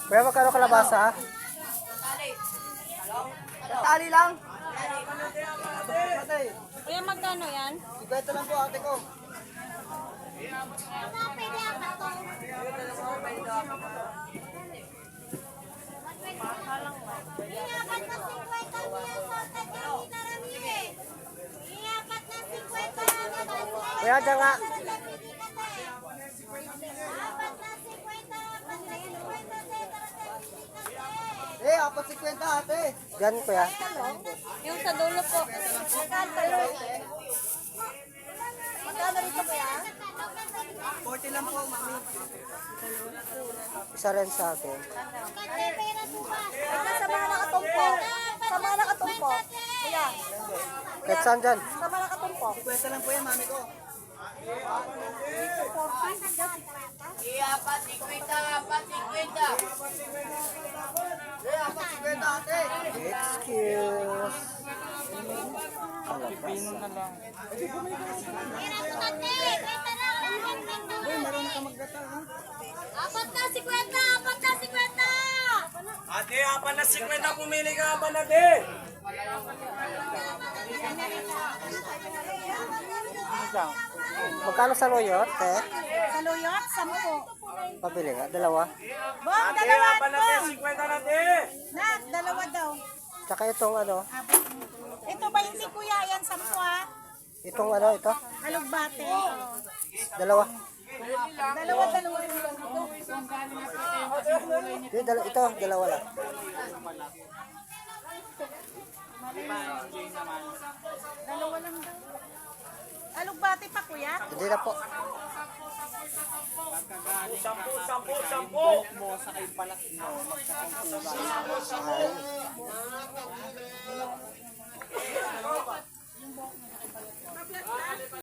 Kuya, magkano kalabasa? Tali lang. Kuya, magkano yan? Ibenta lang po ate ko. Kuya, dyan nga. Apat 50 ate. Dyan, kuya. Yung sa dulo po. Magkano rito kuya? 40 lang po, mami. Isa rin sa akin. Ito sa mga nakatumpo. Sa mga nakatumpo. Kuya, Kahit saan dyan? sa mga nakatumpo. 50 lang po yan, mami ko. Apat 50 ate. Excuse. Uy, marunong ka maggata, ha? Apat na 50! Apat na 50! Ate, apan na 50 pumili ka ba na de? Magkano sa loyot, eh? Sa luyot, 10. Pabili nga, dalawa. Bong, Ate, dalawa apan na bong. 50 na de. Nak, dalawa daw. Tsaka itong ano, Ito ba yung si kuya? Yan, 10 ha? itong ano, ito. Alugbate. Dalawa. Dalawa. Ito, dalawa lang. Dalawa lang daw. Alugbate pa kuya? Hindi na po. 10. Ay,